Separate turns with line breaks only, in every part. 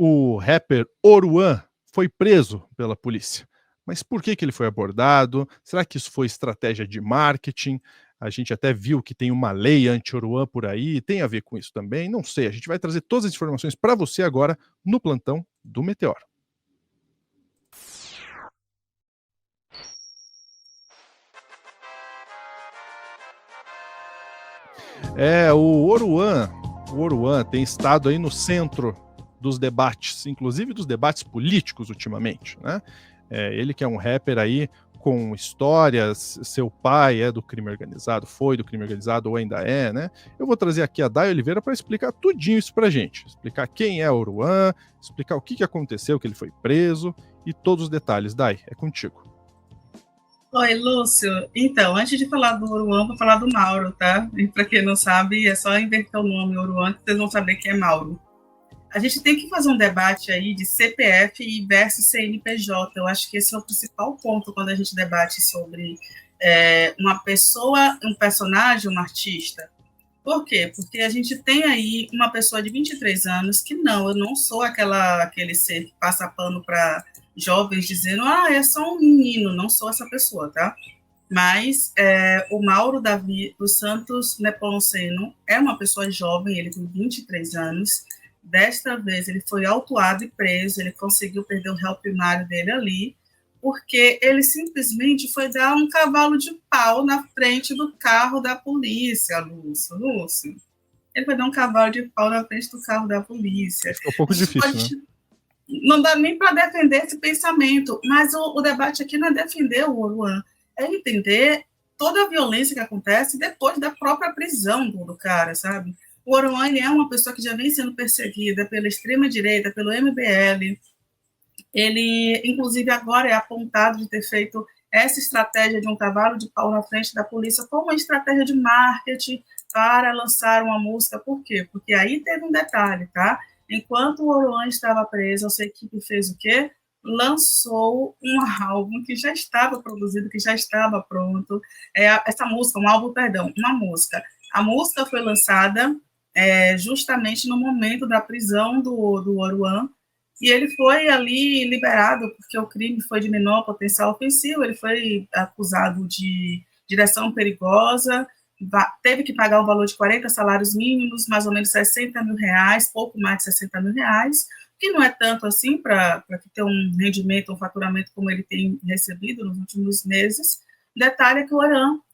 O rapper Oruan foi preso pela polícia. Mas por que ele foi abordado? Será que isso foi estratégia de marketing? A gente até viu que tem uma lei anti-Oruan por aí, tem a ver com isso também? Não sei, a gente vai trazer todas as informações para você agora no plantão do Meteoro. O Oruan tem estado aí no centro dos debates, inclusive dos debates políticos ultimamente, né? Ele que é um rapper aí com histórias, seu pai é do crime organizado, foi do crime organizado ou ainda é, né? Eu vou trazer aqui a Day Oliveira para explicar tudinho isso pra gente, explicar quem é Oruan, explicar o que aconteceu, que ele foi preso e todos os detalhes. Day, é contigo.
Oi, Lúcio. Então, antes de falar do Oruan, vou falar do Mauro, tá? E para quem não sabe, é só inverter o nome Oruan que vocês vão saber quem é Mauro. A gente tem que fazer um debate aí de CPF versus CNPJ. Eu acho que esse é o principal ponto quando a gente debate sobre uma pessoa, um personagem, um artista. Por quê? Porque a gente tem aí uma pessoa de 23 anos que eu não sou aquele ser que passa pano para jovens dizendo, é só um menino, não sou essa pessoa, tá? Mas o Mauro Davi dos Santos Nepomuceno é uma pessoa jovem, ele tem 23 anos. Desta vez ele foi autuado e preso, ele conseguiu perder o réu primário dele ali, porque ele simplesmente foi dar um cavalo de pau na frente do carro da polícia, Lúcio. Ele foi dar um cavalo de pau na frente do carro da polícia.
Ficou um pouco difícil, né?
Não dá nem para defender esse pensamento, mas o debate aqui não é defender o Oruan, é entender toda a violência que acontece depois da própria prisão do cara, sabe? O Oruan é uma pessoa que já vem sendo perseguida pela extrema-direita, pelo MBL. Ele, inclusive, agora é apontado de ter feito essa estratégia de um cavalo de pau na frente da polícia como uma estratégia de marketing para lançar uma música. Por quê? Porque aí teve um detalhe, tá? Enquanto o Oruan estava preso, a sua equipe fez o quê? Lançou um álbum que já estava produzido, que já estava pronto. Essa música, um álbum, perdão, uma música. A música foi lançada justamente no momento da prisão do Oruan, e ele foi ali liberado porque o crime foi de menor potencial ofensivo, ele foi acusado de direção perigosa, teve que pagar um valor de 40 salários mínimos, mais ou menos 60 mil reais, pouco mais de 60 mil reais, que não é tanto assim para ter um rendimento, um faturamento como ele tem recebido nos últimos meses. Detalhe é que o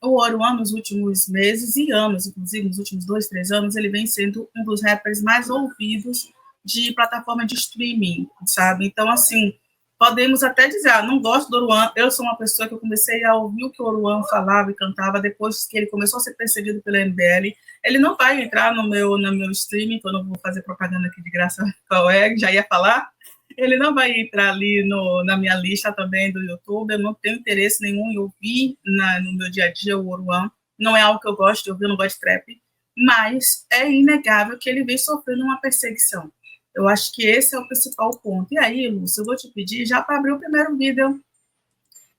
Oruan nos últimos meses e anos, inclusive nos últimos 2, 3 anos, ele vem sendo um dos rappers mais ouvidos de plataforma de streaming, sabe? Então, assim, podemos até dizer, não gosto do Oruan, eu sou uma pessoa que eu comecei a ouvir o que o Oruan falava e cantava depois que ele começou a ser perseguido pela MBL. Ele não vai entrar no meu streaming, então eu não vou fazer propaganda aqui de graça, qual é, já ia falar. Ele não vai entrar ali na minha lista também do YouTube, eu não tenho interesse nenhum em ouvir no meu dia a dia o Oruan, não é algo que eu gosto de ouvir, eu não gosto de trap, mas é inegável que ele vem sofrendo uma perseguição. Eu acho que esse é o principal ponto. E aí, Lúcio, eu vou te pedir já para abrir o primeiro vídeo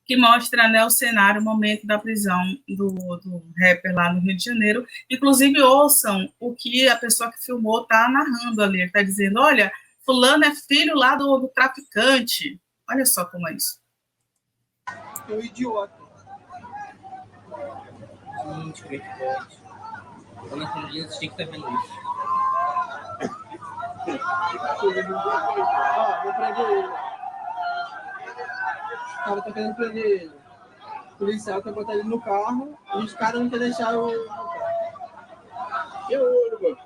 que mostra, né, o cenário, o momento da prisão do rapper lá no Rio de Janeiro. Inclusive, ouçam o que a pessoa que filmou está narrando ali. Ele está dizendo, olha, fulano é filho lá do traficante. Olha só como é isso.
É um idiota.
Gente, como é que pode? Eu não acredito, você tinha que estar vendo isso.
Vou prender ele. O cara tá querendo prender ele. O policial quer botar ele no carro e os caras não querem deixar o. E o Oruan?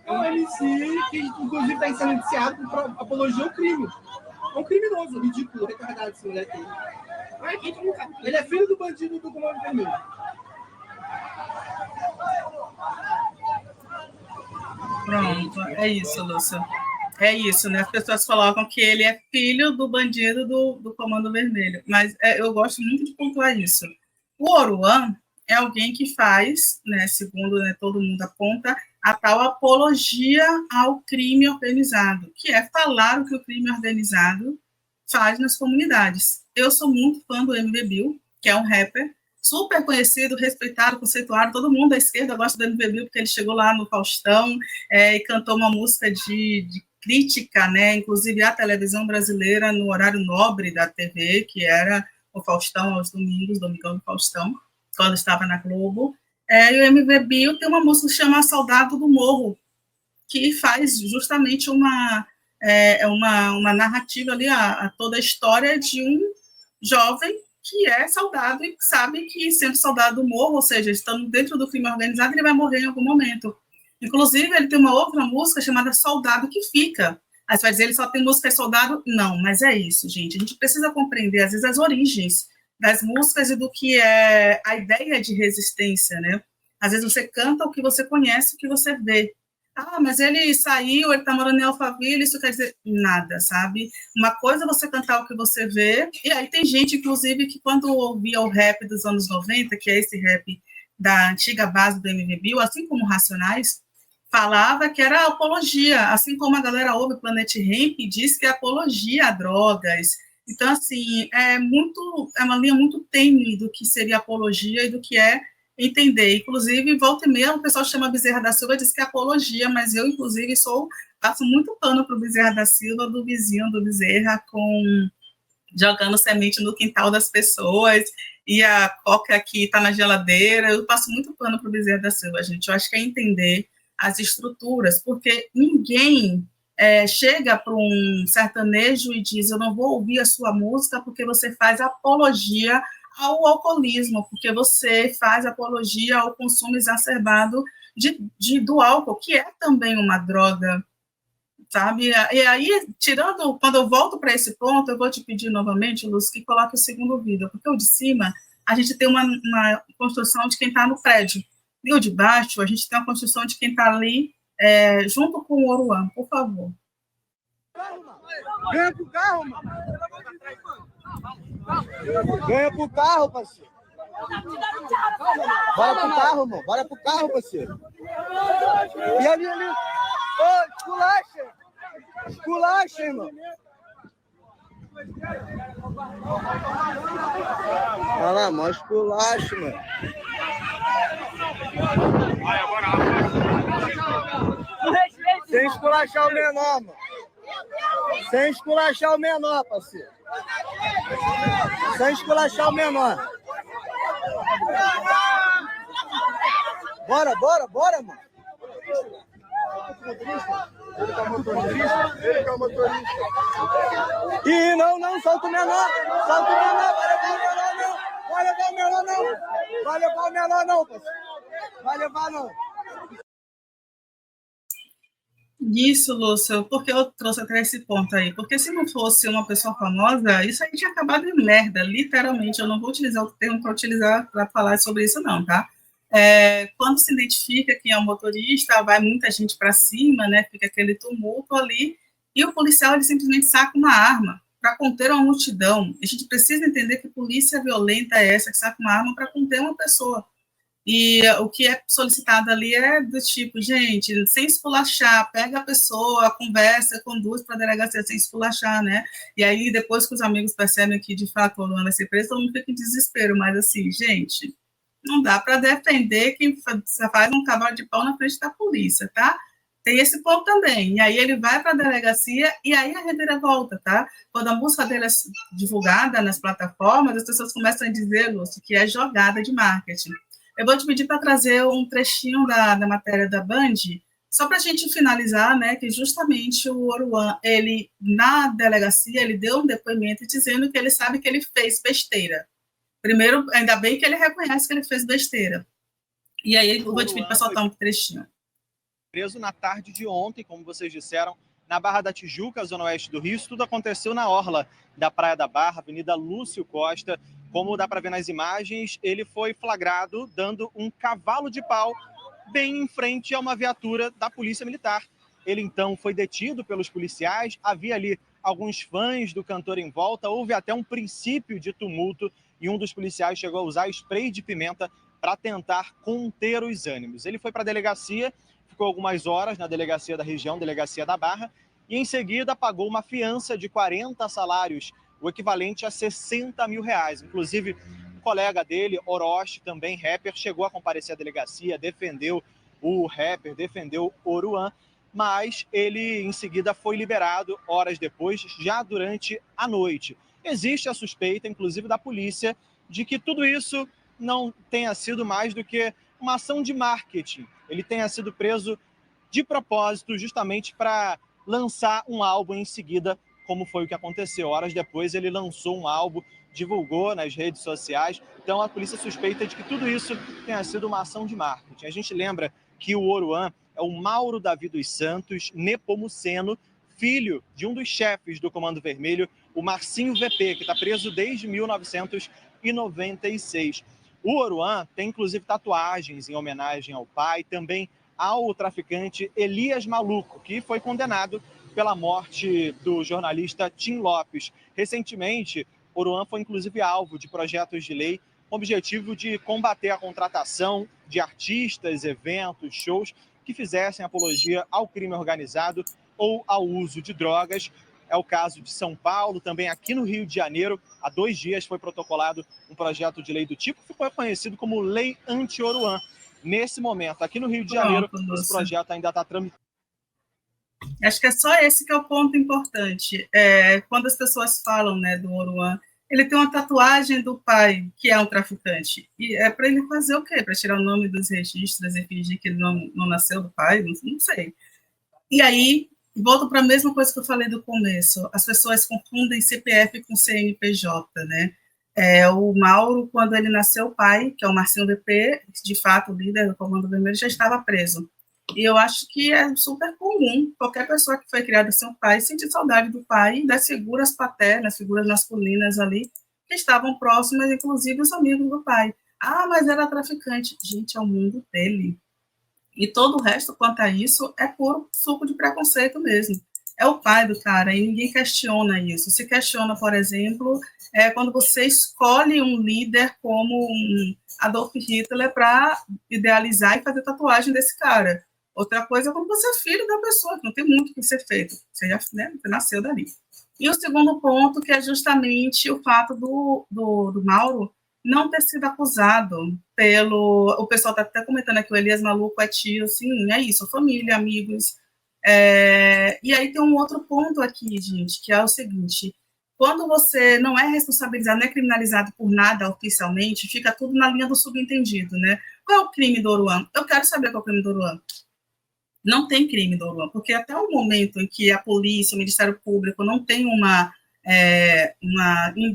É um MC que, inclusive, está sendo indiciado por apologia ao crime. É um criminoso, ridículo, retardado esse moleque aí. Ele é filho do bandido do Comando Vermelho.
Pronto, é isso, Lúcio. É isso, né? As pessoas colocam que ele é filho do bandido do Comando Vermelho, mas eu gosto muito de pontuar isso. O Oruan é alguém que faz, né, segundo, né, todo mundo aponta, a tal apologia ao crime organizado, que é falar o que o crime organizado faz nas comunidades. Eu sou muito fã do MV Bill, que é um rapper super conhecido, respeitado, conceituado, todo mundo da esquerda gosta do MV Bill, porque ele chegou lá no Faustão e cantou uma música de crítica, né, inclusive à televisão brasileira no horário nobre da TV, que era o Faustão aos domingos, Domingão do Faustão, quando estava na Globo. E o MV Bill tem uma música que chama Soldado do Morro, que faz justamente uma narrativa ali, a toda a história de um jovem que é soldado e sabe que, sendo soldado do morro, ou seja, estando dentro do crime organizado, ele vai morrer em algum momento. Inclusive, ele tem uma outra música chamada Soldado que Fica. Aí você vai dizer, ele só tem música de soldado? Não, mas é isso, gente. A gente precisa compreender, às vezes, as origens das músicas e do que é a ideia de resistência, né? Às vezes você canta o que você conhece, o que você vê. Ah, mas ele saiu, ele tá morando em Alphaville, isso quer dizer nada, sabe? Uma coisa é você cantar o que você vê, e aí tem gente, inclusive, que quando ouvia o rap dos anos 90, que é esse rap da antiga base do MV Bill, assim como Racionais, falava que era apologia, assim como a galera ouve o Planet Hemp e diz que é apologia a drogas. Então, assim, é uma linha muito tênue do que seria apologia e do que é entender. Inclusive, volta e meia, o pessoal chama Bezerra da Silva e diz que é apologia, mas eu, inclusive, passo muito pano para o Bezerra da Silva, do vizinho do Bezerra, jogando semente no quintal das pessoas, e a coca que está na geladeira. Eu passo muito pano para o Bezerra da Silva, gente. Eu acho que é entender as estruturas, porque ninguém chega para um sertanejo e diz, eu não vou ouvir a sua música porque você faz apologia ao alcoolismo, porque você faz apologia ao consumo exacerbado do álcool, que é também uma droga, sabe? E aí, quando eu volto para esse ponto, eu vou te pedir novamente, Luz, que coloque o segundo vídeo, porque o de cima, a gente tem uma construção de quem está no prédio, e o de baixo, a gente tem uma construção de quem está ali, junto com o Oruan, por favor.
Ganha pro carro, mano. Ganha pro carro, parceiro. Bora pro carro, mano. Bora pro carro, parceiro. E ali. Ô, esculacha. Esculacha, irmão. Olha lá, mó esculacha, mano. Sem esculachar o menor, mano. Sem esculachar o menor, parceiro. Sem esculachar o menor. Bora, mano. Ele que é o motorista. Ih, não, solta o menor. Vai levar o menor, não. Vai levar, não.
Isso, Lúcio, porque eu trouxe até esse ponto aí, porque se não fosse uma pessoa famosa, isso aí tinha acabado em merda, literalmente. Eu não vou utilizar o termo para falar sobre isso, não, tá? Quando se identifica quem é o motorista, vai muita gente para cima, né? Fica aquele tumulto ali, e o policial ele simplesmente saca uma arma para conter uma multidão. A gente precisa entender que polícia violenta é essa que saca uma arma para conter uma pessoa. E o que é solicitado ali é do tipo, gente, sem esculachar, pega a pessoa, conversa, conduz para a delegacia sem esculachar, né? E aí, depois que os amigos percebem que, de fato, o Luan vai ser preso, todo mundo fica em desespero. Mas, assim, gente, não dá para defender quem faz um cavalo de pau na frente da polícia, tá? Tem esse ponto também. E aí ele vai para a delegacia e aí a reviravolta, tá? Quando a música dele é divulgada nas plataformas, as pessoas começam a dizer, Lúcio, que é jogada de marketing. Eu vou te pedir para trazer um trechinho da matéria da Band, só para a gente finalizar, né, que justamente o Oruan, ele, na delegacia, ele deu um depoimento dizendo que ele sabe que ele fez besteira. Primeiro, ainda bem que ele reconhece que ele fez besteira. E aí eu vou te pedir para soltar um trechinho.
Preso na tarde de ontem, como vocês disseram, na Barra da Tijuca, zona oeste do Rio. Isso tudo aconteceu na orla da Praia da Barra, Avenida Lúcio Costa. Como dá para ver nas imagens, ele foi flagrado dando um cavalo de pau bem em frente a uma viatura da Polícia Militar. Ele, então, foi detido pelos policiais. Havia ali alguns fãs do cantor em volta. Houve até um princípio de tumulto e um dos policiais chegou a usar spray de pimenta para tentar conter os ânimos. Ele foi para a delegacia, ficou algumas horas na delegacia da região, delegacia da Barra, e em seguida pagou uma fiança de 40 salários, o equivalente a R$60 mil. Inclusive, um colega dele, Orochi, também rapper, chegou a comparecer à delegacia, defendeu o rapper, defendeu o Oruan. mas ele em seguida foi liberado horas depois, já durante a noite. Existe a suspeita, inclusive da polícia, de que tudo isso não tenha sido mais do que uma ação de marketing. Ele tenha sido preso de propósito, justamente para lançar um álbum em seguida, como foi o que aconteceu. Horas depois ele lançou um álbum, divulgou nas redes sociais. Então a polícia suspeita de que tudo isso tenha sido uma ação de marketing. A gente lembra que o Oruan é o Mauro Davi dos Santos Nepomuceno, filho de um dos chefes do Comando Vermelho, o Marcinho VP, que está preso desde 1996. O Oruan tem, inclusive, tatuagens em homenagem ao pai, também ao traficante Elias Maluco, que foi condenado pela morte do jornalista Tim Lopes. Recentemente, Oruan foi, inclusive, alvo de projetos de lei com o objetivo de combater a contratação de artistas, eventos, shows que fizessem apologia ao crime organizado ou ao uso de drogas. É o caso de São Paulo, também aqui no Rio de Janeiro. Há 2 dias foi protocolado um projeto de lei do tipo, que ficou conhecido como Lei Anti-Oruan. Nesse momento, aqui no Rio de Janeiro, esse projeto ainda está tramitando.
Acho que é só esse que é o ponto importante. Quando as pessoas falam, né, do Oruan, ele tem uma tatuagem do pai, que é um traficante. E é para ele fazer o quê? Para tirar o nome dos registros e fingir que ele não nasceu do pai? Não sei. E aí, volto para a mesma coisa que eu falei do começo. As pessoas confundem CPF com CNPJ, né? O Mauro, quando ele nasceu, o pai, que é o Marcinho VP, de fato, o líder do Comando Vermelho, já estava preso. E eu acho que é super comum qualquer pessoa que foi criada sem o pai sentir saudade do pai e das figuras paternas, figuras masculinas ali, que estavam próximas, inclusive os amigos do pai. Ah, mas era traficante. Gente, é o mundo dele. E todo o resto, quanto a isso, é puro suco de preconceito mesmo. É o pai do cara, e ninguém questiona isso. Se questiona, por exemplo, quando você escolhe um líder como um Adolf Hitler para idealizar e fazer tatuagem desse cara. Outra coisa é quando você é filho da pessoa, que não tem muito o que ser feito. Você já você nasceu dali. E o segundo ponto, que é justamente o fato do Mauro não ter sido acusado pelo... O pessoal está até comentando aqui, o Elias Maluco é tio, sim, é isso, família, amigos. E aí tem um outro ponto aqui, gente, que é o seguinte: quando você não é responsabilizado, não é criminalizado por nada oficialmente, fica tudo na linha do subentendido, né? Qual é o crime do Oruan? Eu quero saber qual é o crime do Oruan. Não tem crime do Oruan, porque até o momento em que a polícia, o Ministério Público não tem um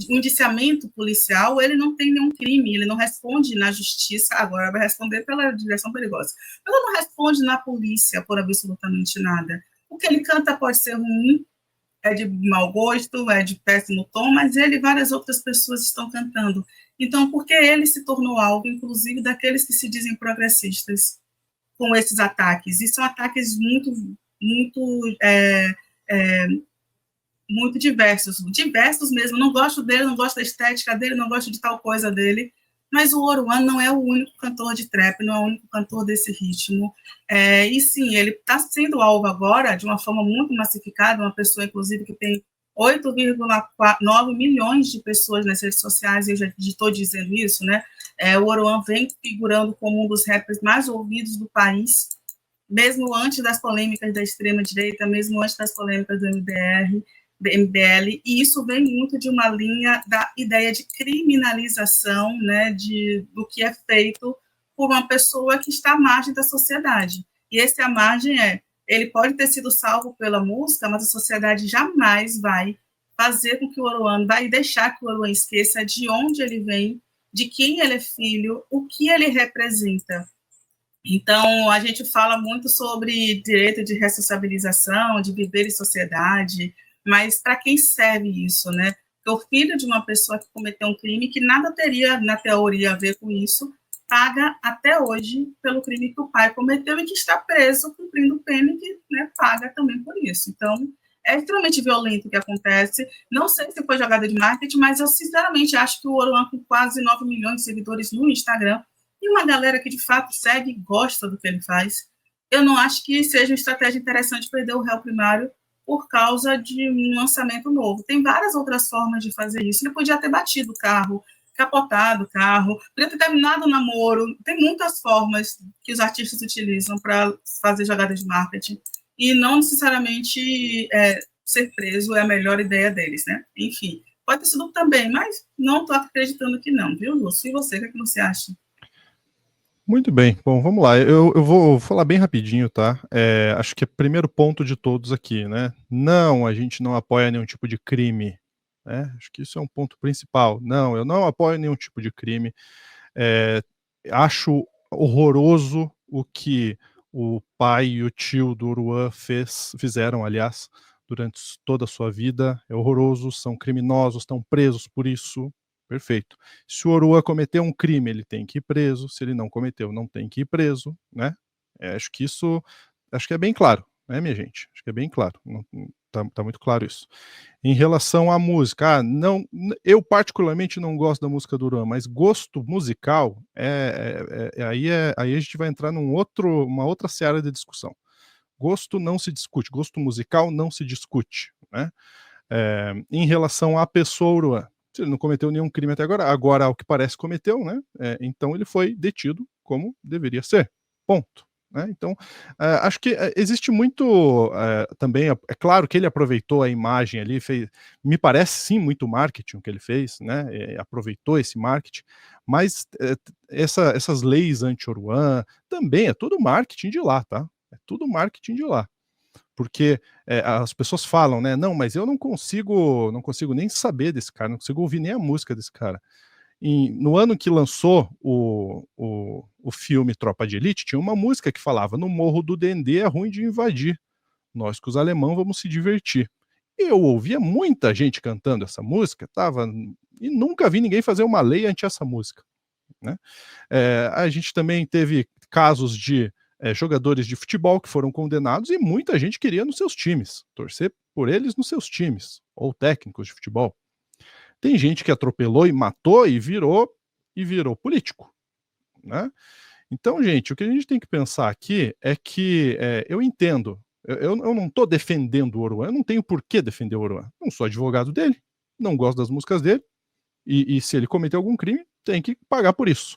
indiciamento policial, ele não tem nenhum crime, ele não responde na justiça, agora vai responder pela direção perigosa, mas ele não responde na polícia por absolutamente nada. O que ele canta pode ser ruim, é de mau gosto, é de péssimo tom, mas ele e várias outras pessoas estão cantando. Então, por que ele se tornou alvo, inclusive, daqueles que se dizem progressistas, com esses ataques? E são ataques muito, muito, muito diversos mesmo. Não gosto dele, não gosto da estética dele, não gosto de tal coisa dele, mas o Oruan não é o único cantor de trap, não é o único cantor desse ritmo. E sim, ele está sendo alvo agora de uma forma muito massificada, uma pessoa, inclusive, que tem 8,9 milhões de pessoas nas redes sociais, eu já estou dizendo isso, né? O Oruan vem figurando como um dos rappers mais ouvidos do país, mesmo antes das polêmicas da extrema-direita, mesmo antes das polêmicas do MBL, e isso vem muito de uma linha da ideia de criminalização, né, do que é feito por uma pessoa que está à margem da sociedade. E esse à margem ele pode ter sido salvo pela música, mas a sociedade jamais vai fazer com que o Oruan, vai deixar que o Oruan esqueça de onde ele vem, de quem ele é filho, o que ele representa. Então, a gente fala muito sobre direito de responsabilização, de viver em sociedade, mas para quem serve isso, né? Porque o filho de uma pessoa que cometeu um crime que nada teria, na teoria, a ver com isso, paga até hoje pelo crime que o pai cometeu e que está preso, cumprindo pena e que, né, paga também por isso. Então, é extremamente violento o que acontece. Não sei se foi jogada de marketing, mas eu sinceramente acho que o Oruan, com quase 9 milhões de seguidores no Instagram, e uma galera que de fato segue e gosta do que ele faz, eu não acho que seja uma estratégia interessante perder o réu primário por causa de um lançamento novo. Tem várias outras formas de fazer isso. Ele podia ter batido o carro, capotado o carro, podia ter terminado o namoro. Tem muitas formas que os artistas utilizam para fazer jogadas de marketing. e não necessariamente ser preso é a melhor ideia deles, né? Enfim, pode ter sido também, mas não estou acreditando que não, viu, Lúcio? E você, o que é que você acha?
Muito bem, bom, vamos lá. Eu vou falar bem rapidinho, tá? Acho que é o primeiro ponto de todos aqui, né? Não, a gente não apoia nenhum tipo de crime, né? Acho que isso é um ponto principal. Não, eu não apoio nenhum tipo de crime. Acho horroroso o que o pai e o tio do Oruan fizeram, aliás, durante toda a sua vida. É horroroso, são criminosos, estão presos por isso. Perfeito. Se o Oruan cometeu um crime, ele tem que ir preso. Se ele não cometeu, não tem que ir preso, né? Acho que é bem claro, né, minha gente? Acho que é bem claro. Tá muito claro isso. Em relação à música, não, eu particularmente não gosto da música do Oruan, mas gosto musical aí a gente vai entrar uma outra seara de discussão. Gosto não se discute, gosto musical não se discute, né? Em relação à pessoa Oruan, se ele não cometeu nenhum crime até agora ao que parece cometeu, né? Então ele foi detido como deveria ser. Ponto. Né? Então, acho que existe muito também, é claro que ele aproveitou a imagem ali, me parece sim muito marketing que ele fez, né? Aproveitou esse marketing, mas essas leis anti-Oruan também é tudo marketing de lá, tá? É tudo marketing de lá. Porque as pessoas falam, né? Não, mas eu não consigo nem saber desse cara, não consigo ouvir nem a música desse cara. No ano que lançou o filme Tropa de Elite, tinha uma música que falava: no Morro do Dendê é ruim de invadir, nós que os alemãos vamos se divertir. Eu ouvia muita gente cantando essa música, e nunca vi ninguém fazer uma lei anti essa música. Né? A gente também teve casos de jogadores de futebol que foram condenados e muita gente queria nos seus times, torcer por eles nos seus times, ou técnicos de futebol. Tem gente que atropelou e matou e virou político, né? Então, gente, o que a gente tem que pensar aqui é que eu entendo, eu não estou defendendo o Oruan, eu não tenho por que defender o Oruan. Não sou advogado dele, não gosto das músicas dele, e se ele cometeu algum crime, tem que pagar por isso.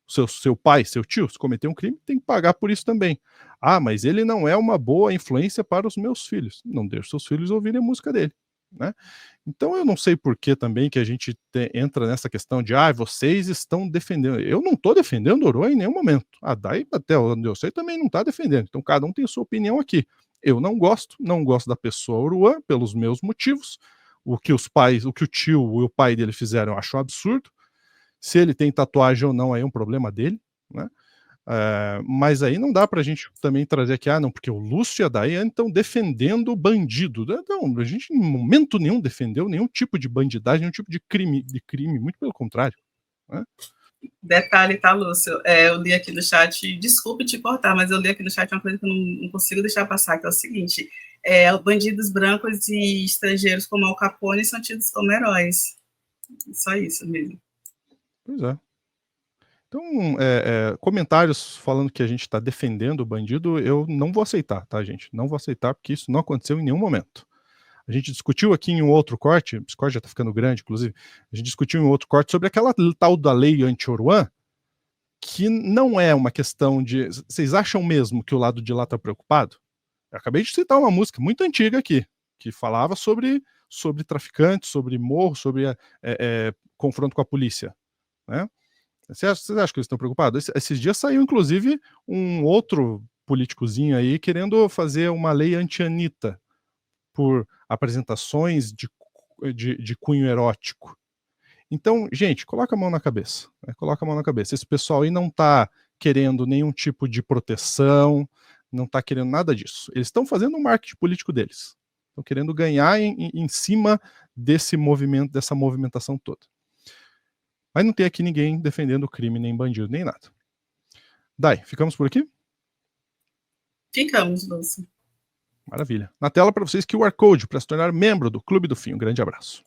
Seu pai, seu tio, se cometeu um crime, tem que pagar por isso também. Ah, mas ele não é uma boa influência para os meus filhos. Não deixe seus filhos ouvirem a música dele. Né? Então eu não sei por que também que a gente entra nessa questão de vocês estão defendendo. Eu não estou defendendo o Oruan em nenhum momento. A Dai, até onde eu sei, também não está defendendo. Então cada um tem sua opinião aqui. Eu não gosto da pessoa Oruan pelos meus motivos. O que o tio e o pai dele fizeram, eu acho um absurdo. Se ele tem tatuagem ou não, aí é um problema dele, né? Mas aí não dá pra gente também trazer aqui, não, porque o Lúcio e a Daiane estão defendendo o bandido. Não, a gente em momento nenhum defendeu nenhum tipo de bandidagem, nenhum tipo de crime, muito pelo contrário. Né?
Detalhe, tá, Lúcio? Eu li aqui no chat, desculpe te cortar, mas eu li aqui no chat uma coisa que eu não consigo deixar passar, que é o seguinte: bandidos brancos e estrangeiros como Al Capone são tidos como heróis. Só isso mesmo.
Pois é. Então, comentários falando que a gente está defendendo o bandido, eu não vou aceitar, tá, gente? Não vou aceitar, porque isso não aconteceu em nenhum momento. A gente discutiu aqui em um outro corte, esse corte já está ficando grande, inclusive, a gente discutiu em um outro corte sobre aquela tal da lei anti-Oruan, que não é uma questão de... Vocês acham mesmo que o lado de lá está preocupado? Eu acabei de citar uma música muito antiga aqui, que falava sobre traficantes, sobre morro, sobre confronto com a polícia, né? Vocês acham que eles estão preocupados? Esses dias saiu, inclusive, um outro políticozinho aí querendo fazer uma lei anti-Anitta por apresentações de cunho erótico. Então, gente, coloca a mão na cabeça. Né? Coloca a mão na cabeça. Esse pessoal aí não está querendo nenhum tipo de proteção, não está querendo nada disso. Eles estão fazendo o marketing político deles. Estão querendo ganhar em cima desse movimento, dessa movimentação toda. Mas não tem aqui ninguém defendendo crime, nem bandido, nem nada. Dai, ficamos por aqui?
Ficamos, Lúcio.
Maravilha. Na tela para vocês QR Code para se tornar membro do Clube do Fim. Um grande abraço.